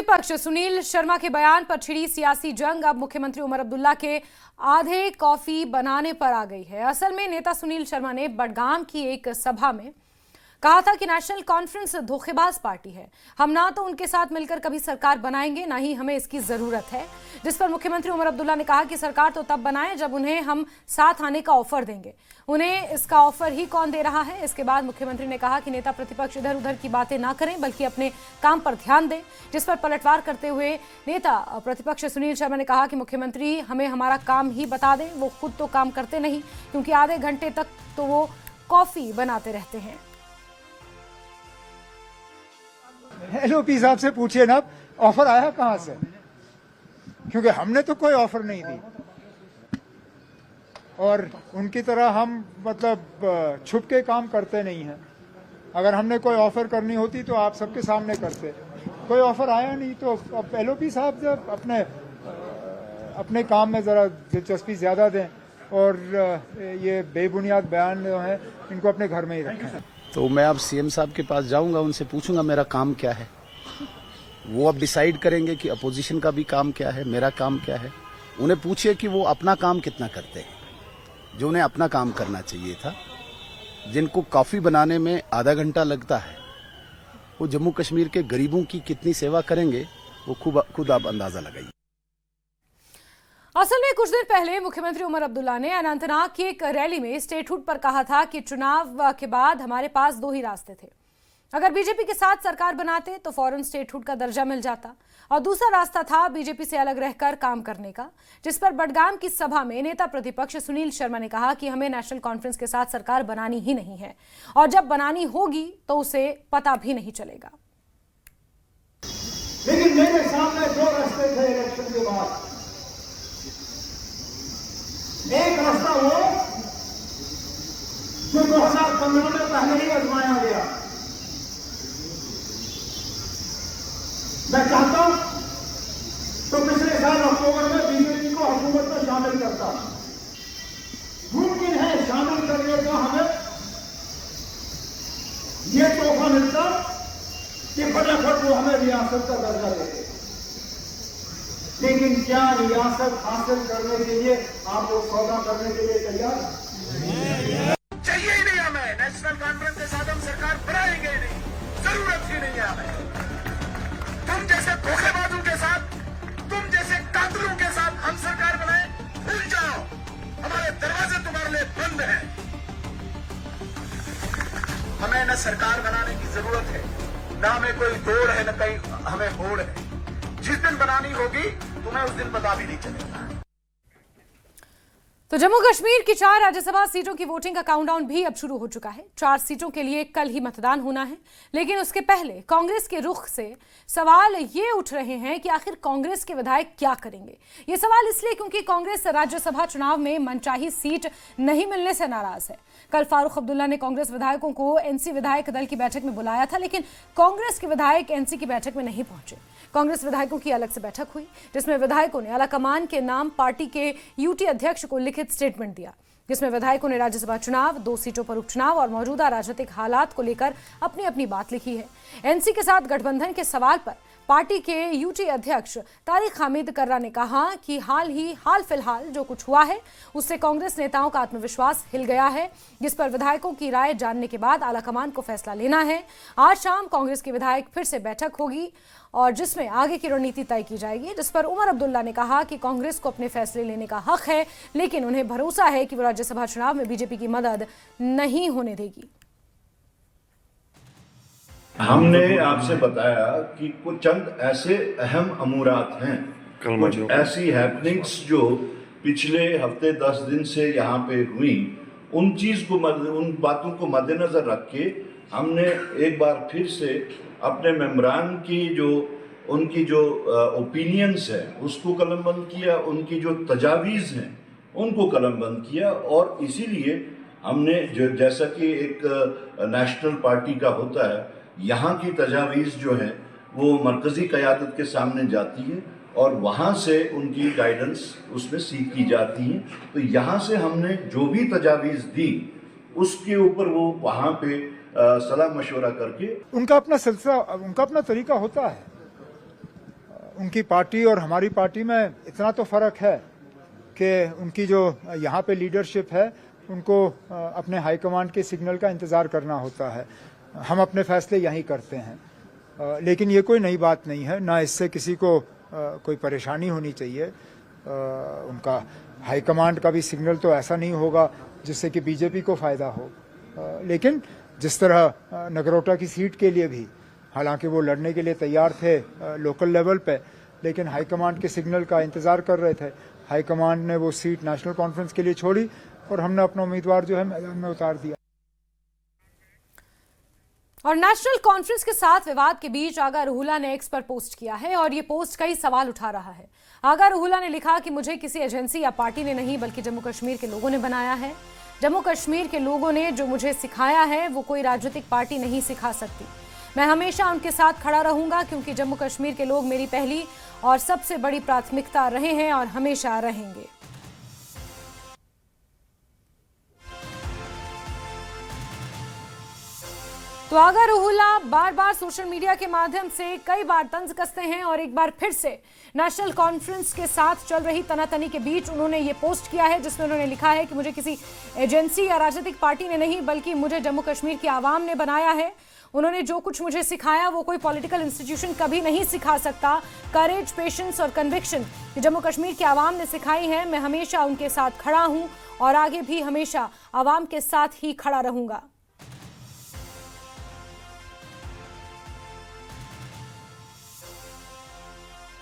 प्रतिपक्ष सुनील शर्मा के बयान पर छिड़ी सियासी जंग अब मुख्यमंत्री उमर अब्दुल्ला के आधे कॉफी बनाने पर आ गई है। असल में नेता सुनील शर्मा ने बडगाम की एक सभा में कहा था कि नेशनल कॉन्फ्रेंस धोखेबाज पार्टी है। हम ना तो उनके साथ मिलकर कभी सरकार बनाएंगे, ना ही हमें इसकी जरूरत है। जिस पर मुख्यमंत्री उमर अब्दुल्ला ने कहा कि सरकार तो तब बनाए जब उन्हें हम साथ आने का ऑफर देंगे। उन्हें इसका ऑफर ही कौन दे रहा है। इसके बाद मुख्यमंत्री ने कहा कि नेता प्रतिपक्ष इधर उधर की बातें ना करें, बल्कि अपने काम पर ध्यान दें। जिस पर पलटवार करते हुए नेता प्रतिपक्ष सुनील शर्मा ने कहा कि मुख्यमंत्री हमें हमारा काम ही बता दें। वो खुद तो काम करते नहीं, क्योंकि आधे घंटे तक तो वो कॉफी बनाते रहते हैं। एलओपी साहब से पूछिए ना, ऑफर आया कहां से, क्योंकि हमने तो कोई ऑफर नहीं दी। और उनकी तरह हम मतलब छुप के काम करते नहीं हैं। अगर हमने कोई ऑफर करनी होती तो आप सबके सामने करते। कोई ऑफर आया नहीं, तो अब एलओपी साहब जब अपने काम में जरा दिलचस्पी ज्यादा दें और ये बेबुनियाद बयान जो है इनको अपने घर में ही रखें। तो मैं अब सीएम साहब के पास जाऊंगा, उनसे पूछूंगा मेरा काम क्या है। वो अब डिसाइड करेंगे कि अपोजिशन का भी काम क्या है, मेरा काम क्या है। उन्हें पूछिए कि वो अपना काम कितना करते हैं, जो उन्हें अपना काम करना चाहिए था। जिनको कॉफी बनाने में आधा घंटा लगता है, वो जम्मू कश्मीर के गरीबों की कितनी सेवा करेंगे, वो खुद आप अंदाजा लगाइए। असल में कुछ दिन पहले मुख्यमंत्री उमर अब्दुल्ला ने अनंतनाग की एक रैली में स्टेटहुड पर कहा था कि चुनाव के बाद हमारे पास दो ही रास्ते थे। अगर बीजेपी के साथ सरकार बनाते तो फौरन स्टेटहुड का दर्जा मिल जाता, और दूसरा रास्ता था बीजेपी से अलग रहकर काम करने का। जिस पर बडगाम की सभा में नेता प्रतिपक्ष सुनील शर्मा ने कहा कि हमें नेशनल कॉन्फ्रेंस के साथ सरकार बनानी ही नहीं है, और जब बनानी होगी तो उसे पता भी नहीं चलेगा। लेकिन मेरे सामने दो रास्ते थे इलेक्शन के बाद। एक रास्ता वो जो 2015 में पहले ही आजमाया गया। मैं चाहता हूं तो पिछले साल अक्टूबर में बीजेपी को हुकूमत में शामिल करता। मुमकिन है शामिल करने का हमें ये तोहफा मिलता कि फटाफट वो हमें रियासत का दर्जा देते। लेकिन क्या रियासत हासिल करने के लिए आप लोग सौदा करने के लिए तैयार चाहिए ही नहीं हमें। नेशनल कॉन्फ्रेंस के साथ हम सरकार बनाएंगे ही नहीं, जरूरत ही नहीं है हमें। तुम जैसे धोखेबाजों के साथ, तुम जैसे कातलों के साथ हम सरकार बनाए, भूल जाओ। हमारे दरवाजे तुम्हारे लिए बंद हैं। हमें न सरकार बनाने की जरूरत है, न हमें कोई दौड़ है, न कहीं हमें होड़ है। जिस दिन बनानी होगी तुम्हें उस दिन पता भी नहीं चलेगा। तो जम्मू कश्मीर की 4 राज्यसभा सीटों की वोटिंग का काउंटडाउन भी अब शुरू हो चुका है। 4 सीटों के लिए कल ही मतदान होना है, लेकिन उसके पहले कांग्रेस के रुख से सवाल ये उठ रहे हैं कि आखिर कांग्रेस के विधायक क्या करेंगे। ये सवाल इसलिए क्योंकि कांग्रेस राज्यसभा चुनाव में मनचाही सीट नहीं मिलने से नाराज है। कल फारूक अब्दुल्ला ने कांग्रेस विधायकों को एनसी विधायक दल की बैठक में बुलाया था, लेकिन कांग्रेस के विधायक एनसी की बैठक में नहीं पहुंचे। कांग्रेस विधायकों की अलग से बैठक हुई, जिसमें विधायकों ने आलाकमान के नाम पार्टी के यूटी अध्यक्ष को लिखित स्टेटमेंट दिया, जिसमें विधायकों ने राज्यसभा चुनाव, 2 सीटों पर उपचुनाव और मौजूदा राजनीतिक हालात को लेकर अपनी अपनी बात लिखी है। एनसी के साथ गठबंधन के सवाल पर पार्टी के यूटी अध्यक्ष तारिक हामिद कर्रा ने कहा कि हाल फिलहाल जो कुछ हुआ है उससे कांग्रेस नेताओं का आत्मविश्वास हिल गया है, जिस पर विधायकों की राय जानने के बाद आलाकमान को फैसला लेना है। आज शाम कांग्रेस के विधायक फिर से बैठक होगी और जिसमें आगे की रणनीति तय की जाएगी, जिस पर उमर अब्दुल्ला ने कहा कि कांग्रेस को अपने फैसले लेने का हक है, लेकिन उन्हें भरोसा है कि वो राज्यसभा चुनाव में बीजेपी की मदद नहीं होने देगी। हमने आपसे बताया कि कुछ चंद ऐसे अहम अमूरात हैं, कुछ ऐसी हैपनिंग्स जो पिछले हफ्ते 10 दिन से यहाँ पे हुई, उन बातों को मद्देनजर रख के हमने एक बार फिर से अपने मेंबरान की उनकी जो ओपिनियंस है उसको कलमबंद किया, उनकी जो तजावीज़ हैं उनको कलमबंद किया। और इसीलिए हमने जो जैसा कि एक नेशनल पार्टी का होता है, यहाँ की तजावीज़ जो है वो मरकज़ी क़यादत के सामने जाती है और वहाँ से उनकी गाइडेंस उसमें सीख की जाती है। तो यहाँ से हमने जो भी तजावीज़ दी उसके ऊपर वो वहाँ पे सलाह मशवरा करके उनका अपना सिलसिला, उनका अपना तरीका होता है। उनकी पार्टी और हमारी पार्टी में इतना तो फर्क है कि उनकी जो यहाँ पे लीडरशिप है उनको अपने हाईकमांड के सिग्नल का इंतज़ार करना होता है। हम अपने फैसले यहीं करते हैं, लेकिन ये कोई नई बात नहीं है, ना इससे किसी को कोई परेशानी होनी चाहिए। उनका हाईकमांड का भी सिग्नल तो ऐसा नहीं होगा जिससे कि बीजेपी को फ़ायदा हो, लेकिन जिस तरह नगरोटा की सीट के लिए भी हालांकि वो लड़ने के लिए तैयार थे लोकल लेवल पे, लेकिन हाईकमांड के सिग्नल का इंतज़ार कर रहे थे। हाईकमांड ने वो सीट नेशनल कॉन्फ्रेंस के लिए छोड़ी और हमने अपना उम्मीदवार जो है मैदान में उतार दिया। और नेशनल कॉन्फ्रेंस के साथ विवाद के बीच आगा रूहुल्ला ने एक्स पर पोस्ट किया है और ये पोस्ट कई सवाल उठा रहा है। आगा रूहुल्ला ने लिखा कि मुझे किसी एजेंसी या पार्टी ने नहीं बल्कि जम्मू कश्मीर के लोगों ने बनाया है। जम्मू कश्मीर के लोगों ने जो मुझे सिखाया है वो कोई राजनीतिक पार्टी नहीं सिखा सकती। मैं हमेशा उनके साथ खड़ा रहूंगा क्योंकि जम्मू कश्मीर के लोग मेरी पहली और सबसे बड़ी प्राथमिकता रहे हैं और हमेशा रहेंगे। तो आगा रूहुल्ला बार बार सोशल मीडिया के माध्यम से कई बार तंज कसते हैं और एक बार फिर से नेशनल कॉन्फ्रेंस के साथ चल रही तनातनी के बीच उन्होंने ये पोस्ट किया है जिसमें उन्होंने लिखा है कि मुझे किसी एजेंसी या राजनीतिक पार्टी ने नहीं बल्कि मुझे जम्मू कश्मीर की आवाम ने बनाया है। उन्होंने जो कुछ मुझे सिखाया वो कोई पॉलिटिकल इंस्टीट्यूशन कभी नहीं सिखा सकता। करेज, पेशेंस और कन्विक्शन जम्मू कश्मीर की आवाम ने सिखाई है। मैं हमेशा उनके साथ खड़ा हूं और आगे भी हमेशा आवाम के साथ ही खड़ा रहूंगा।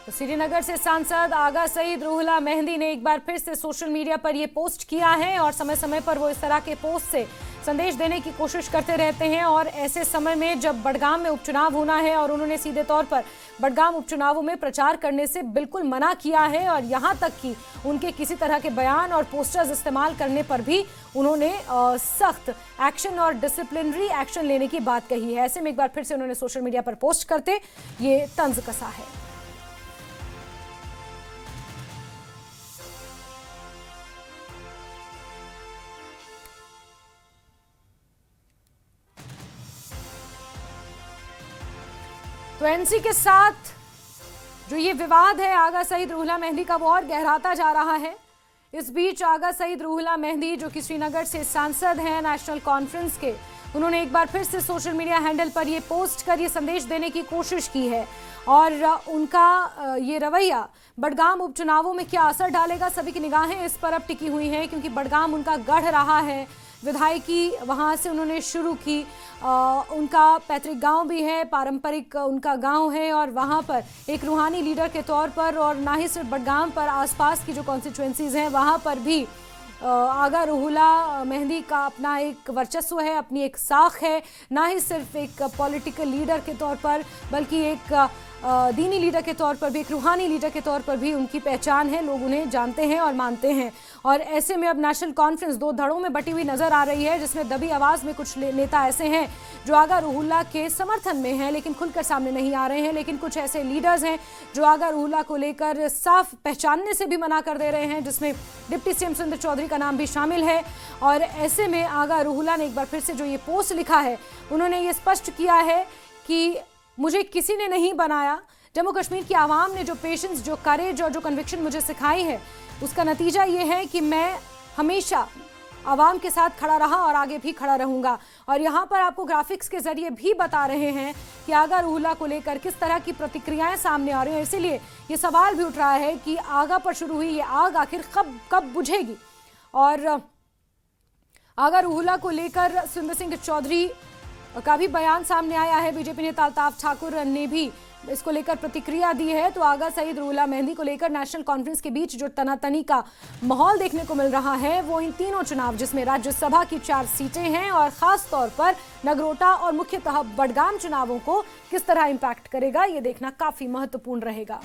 तो श्रीनगर से सांसद आगा सईद रूहुल्ला मेहंदी ने एक बार फिर से सोशल मीडिया पर यह पोस्ट किया है और समय समय पर वो इस तरह के पोस्ट से संदेश देने की कोशिश करते रहते हैं। और ऐसे समय में जब बडगाम में उपचुनाव होना है और उन्होंने सीधे तौर पर बडगाम उपचुनावों में प्रचार करने से बिल्कुल मना किया है और यहाँ तक कि उनके किसी तरह के बयान और पोस्टर्स इस्तेमाल करने पर भी उन्होंने सख्त एक्शन और डिसिप्लिनरी एक्शन लेने की बात कही है। ऐसे में एक बार फिर से उन्होंने सोशल मीडिया पर पोस्ट करते ये तंज कसा है। तो एनसी के साथ जो ये विवाद है आगा सईद रूहुल्ला मेहंदी का वो और गहराता जा रहा है। इस बीच आगा सईद रूहुल्ला मेहंदी जो कि श्रीनगर से सांसद हैं नेशनल कॉन्फ्रेंस के, उन्होंने एक बार फिर से सोशल मीडिया हैंडल पर ये पोस्ट कर ये संदेश देने की कोशिश की है और उनका ये रवैया बडगाम उपचुनावों में क्या असर डालेगा, सभी की निगाहें इस पर अब टिकी हुई हैं क्योंकि बडगाम उनका गढ़ रहा है। विधायकी वहाँ से उन्होंने शुरू की, उनका पैतृक गांव भी है, पारंपरिक उनका गांव है और वहाँ पर एक रूहानी लीडर के तौर पर और ना ही सिर्फ बडगाम पर आसपास की जो कॉन्स्टिट्यूएंसीज हैं वहाँ पर भी आगा रूहुल्ला मेहंदी का अपना एक वर्चस्व है, अपनी एक साख है। ना ही सिर्फ एक पॉलिटिकल लीडर के तौर पर बल्कि एक दीनी लीडर के तौर पर भी, एक रूहानी लीडर के तौर पर भी उनकी पहचान है, लोग उन्हें जानते हैं और मानते हैं। और ऐसे में अब नेशनल कॉन्फ्रेंस दो धड़ों में बटी हुई नजर आ रही है जिसमें दबी आवाज में कुछ नेता ऐसे हैं जो आगा रूहुल्ला के समर्थन में हैं लेकिन खुलकर सामने नहीं आ रहे हैं, लेकिन कुछ ऐसे लीडर्स हैं जो आगा रूहुल्ला को लेकर साफ पहचानने से भी मना कर दे रहे हैं, जिसमें डिप्टी सीएम सुरेंद्र चौधरी का नाम भी शामिल है। और ऐसे में आगा रूहुल्ला ने एक बार फिर से जो ये पोस्ट लिखा है उन्होंने ये स्पष्ट किया है कि मुझे किसी ने नहीं बनाया। जम्मू कश्मीर की आवाम ने जो पेशेंस, जो करेज और जो कन्विक्शन मुझे सिखाई है उसका नतीजा ये है कि मैं हमेशा आवाम के साथ खड़ा रहा और आगे भी खड़ा रहूंगा। और यहाँ पर आपको ग्राफिक्स के जरिए भी बता रहे हैं कि आगा रूहुल्ला को लेकर किस तरह की प्रतिक्रियाएं सामने आ रही हैं। इसीलिए ये सवाल भी उठ रहा है कि आगा पर शुरू हुई ये आग आखिर कब बुझेगी। और आगा रूहुल्ला को लेकर सुरेंद्र सिंह चौधरी का भी बयान सामने आया है। बीजेपी नेता अल्ताफ ठाकुर ने भी इसको लेकर प्रतिक्रिया दी है। तो आगा सईद रूहुल्ला मेहंदी को लेकर नेशनल कॉन्फ्रेंस के बीच जो तनातनी का माहौल देखने को मिल रहा है वो इन तीनों चुनाव जिसमें राज्यसभा की 4 सीटें हैं और खास तौर पर नगरोटा और मुख्यतः बडगाम चुनावों को किस तरह इंपैक्ट करेगा ये देखना काफी महत्वपूर्ण रहेगा।